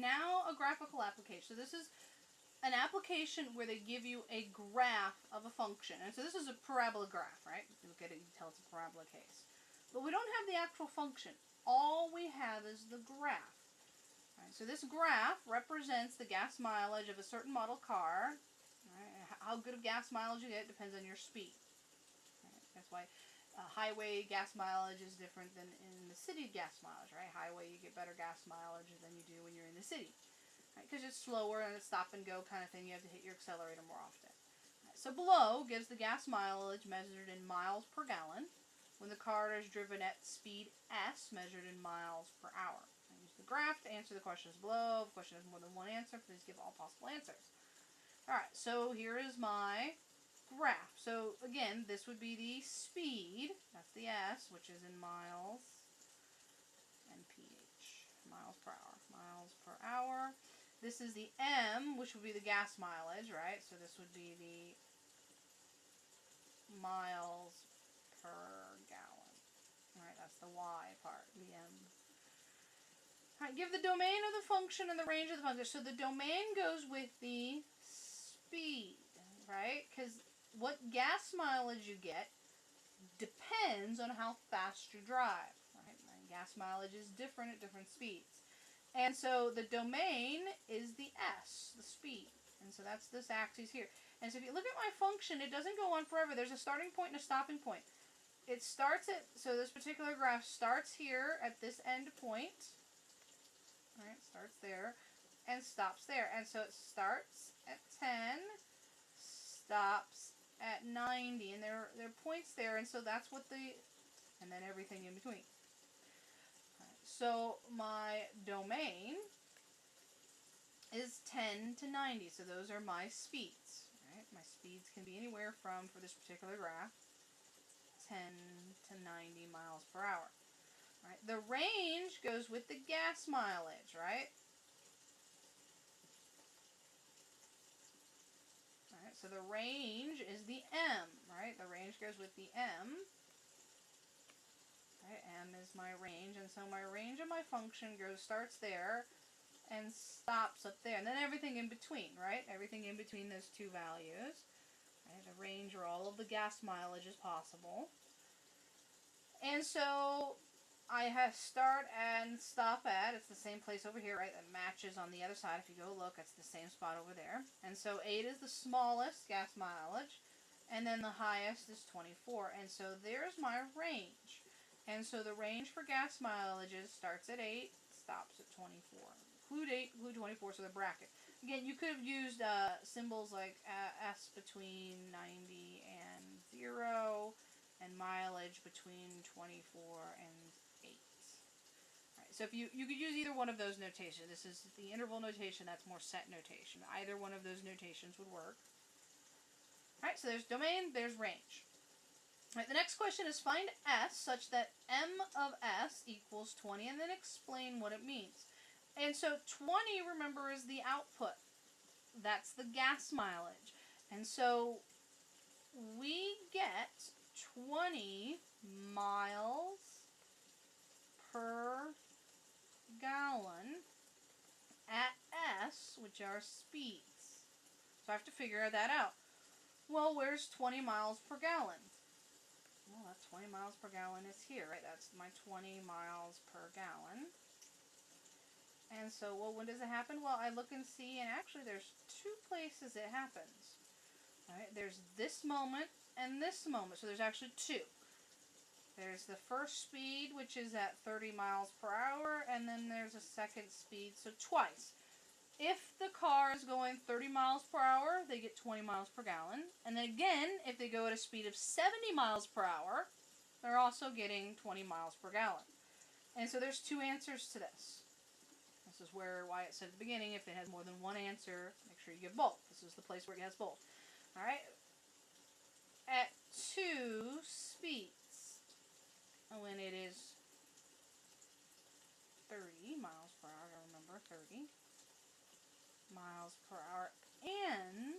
now a graphical application. So this is an application where they give you a graph of a function. And so this is a parabola graph, right? If you look at it, you can tell it's a parabola case. But we don't have the actual function. All we have is the graph. All right, so this graph represents the gas mileage of a certain model car. All right, how good of gas mileage you get depends on your speed. All right, that's why highway gas mileage is different than in the city gas mileage, right? Highway, you get better gas mileage than you do when you're in the city. Because it's slower and it's stop and go kind of thing. You have to hit your accelerator more often. Right, so below gives the gas mileage measured in miles per gallon when the car is driven at speed S measured in miles per hour. I use the graph to answer the questions below. If the question has more than one answer, please give all possible answers. Alright, so here is my graph. So again, this would be the speed. That's the S, which is in miles and ph. Miles per hour. Miles per hour. This is the M, which would be the gas mileage, right? So this would be the miles per gallon. Alright, that's the Y part, the M. Alright, give the domain of the function and the range of the function. So the domain goes with the speed, right? Because what gas mileage you get depends on how fast you drive, right? And gas mileage is different at different speeds. And so the domain is the S, the speed. And so that's this axis here. And so if you look at my function, it doesn't go on forever. There's a starting point and a stopping point. It starts at, so this particular graph starts here at this end point. All right, starts there and stops there. And so it starts at 10, stops at 90. And there are points there. And so that's what and then everything in between. So my domain is 10 to 90. So those are my speeds. Right? My speeds can be anywhere from, for this particular graph, 10 to 90 miles per hour. Right? The range goes with the gas mileage, right? Alright, so the range is the M, right? The range goes with the M. Right, M is my range, and so my range of my function starts there and stops up there. And then everything in between, right? Everything in between those two values. Right? The range or all of the gas mileage is possible. And so I have start and stop at, it's the same place over here, right? That matches on the other side. If you go look, it's the same spot over there. And so 8 is the smallest gas mileage, and then the highest is 24. And so there's my range. And so the range for gas mileages starts at 8, stops at 24. Include 8, include 24, so the bracket. Again, you could have used symbols like S between 90 and 0, and mileage between 24 and 8. All right, so if you could use either one of those notations. This is the interval notation, that's more set notation. Either one of those notations would work. All right, so there's domain, there's range. All right, the next question is find S such that M of S equals 20, and then explain what it means. And so 20, remember, is the output. That's the gas mileage. And so we get 20 miles per gallon at S, which are speeds. So I have to figure that out. Well, where's 20 miles per gallon? Well, that 20 miles per gallon is here, right? That's my 20 miles per gallon. And so, well, when does it happen? Well, I look and see, and actually there's 2 places it happens. All right, there's this moment and this moment, so there's actually 2. There's the first speed, which is at 30 miles per hour, and then there's a second speed, so twice. If the car is going 30 miles per hour, they get 20 miles per gallon. And then again, if they go at a speed of 70 miles per hour, they're also getting 20 miles per gallon. And so there's 2 answers to this. This is why it said at the beginning, if it has more than one answer, make sure you give both. This is the place where it has both. All right. At 2 speeds, when it is 30 miles per hour, I remember 30 miles per hour, and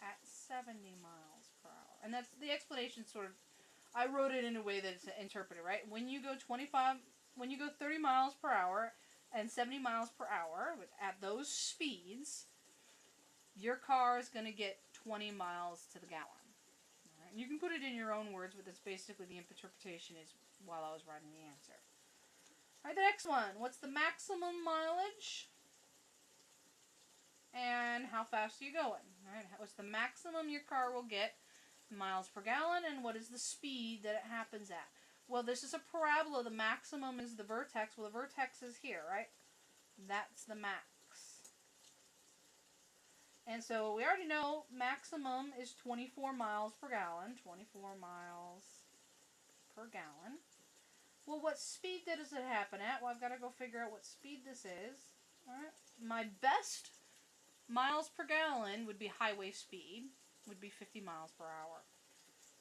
at 70 miles per hour. And that's the explanation sort of, I wrote it in a way that it's interpreted, right? When you go 30 miles per hour, and 70 miles per hour, at those speeds, your car is going to get 20 miles to the gallon. All right? You can put it in your own words, but that's basically the interpretation is while I was writing the answer. All right, the next one. What's the maximum mileage? And how fast are you going? All right, what's the maximum your car will get miles per gallon, and what is the speed that it happens at? Well, this is a parabola. The maximum is the vertex. Well, the vertex is here, right? That's the max. And so we already know maximum is 24 miles per gallon. 24 miles per gallon. Well, what speed does it happen at? Well, I've got to go figure out what speed this is. All right. My best miles per gallon would be highway speed, would be 50 miles per hour.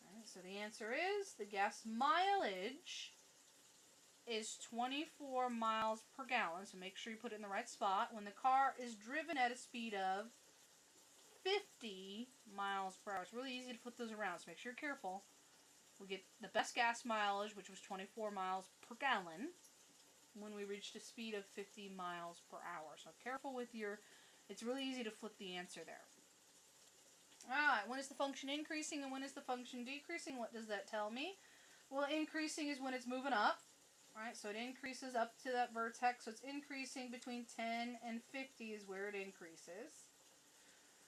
All right, so the answer is the gas mileage is 24 miles per gallon. So make sure you put it in the right spot. When the car is driven at a speed of 50 miles per hour. It's really easy to flip those around, so make sure you're careful. We get the best gas mileage, which was 24 miles per gallon, when we reached a speed of 50 miles per hour. So careful with your... It's really easy to flip the answer there. Alright, when is the function increasing and when is the function decreasing? What does that tell me? Well, increasing is when it's moving up. Right, so it increases up to that vertex. So it's increasing between 10 and 50 is where it increases.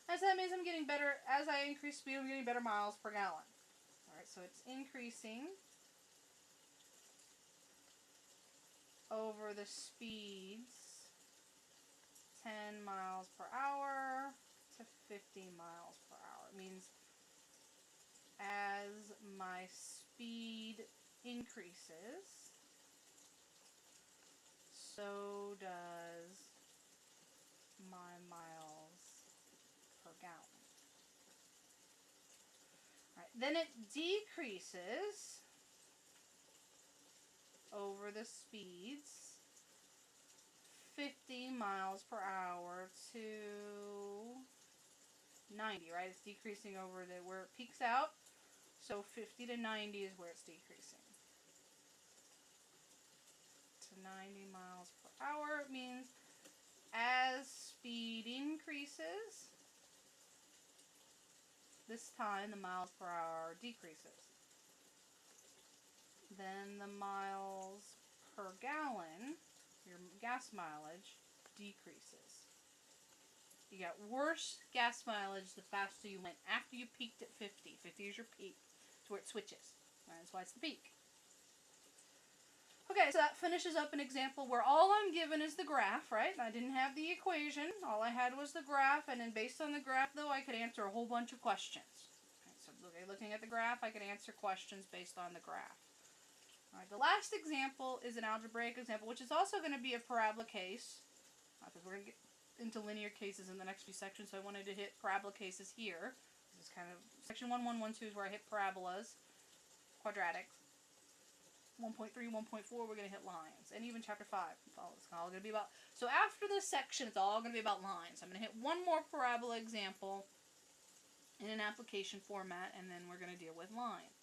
And so that means I'm getting better, as I increase speed, I'm getting better miles per gallon. Alright, so it's increasing over the speeds 10 miles per hour to 50 miles per hour. It means as my speed increases, so does my miles per gallon. All right, then it decreases over the speeds 50 miles per hour to 90, right? It's decreasing over where it peaks out. So 50 to 90 is where it's decreasing. To 90 miles per hour, it means as speed increases, this time the miles per hour decreases. Then the miles per gallon, your gas mileage, decreases. You got worse gas mileage the faster you went. After you peaked at 50. 50 is your peak. It's where it switches. That's why it's the peak. Okay, so that finishes up an example where all I'm given is the graph, right? I didn't have the equation. All I had was the graph, and then based on the graph, though, I could answer a whole bunch of questions. Okay, so looking at the graph, I could answer questions based on the graph. All right, the last example is an algebraic example, which is also going to be a parabola case, because we're going to get into linear cases in the next few sections, so I wanted to hit parabola cases here. This is kind of, section 1.1.1.2 is where I hit parabolas, quadratics. 1.3, 1.4, we're going to hit lines. And even chapter 5, it's all going to be about... So after this section, it's all going to be about lines. I'm going to hit one more parabola example in an application format, and then we're going to deal with lines.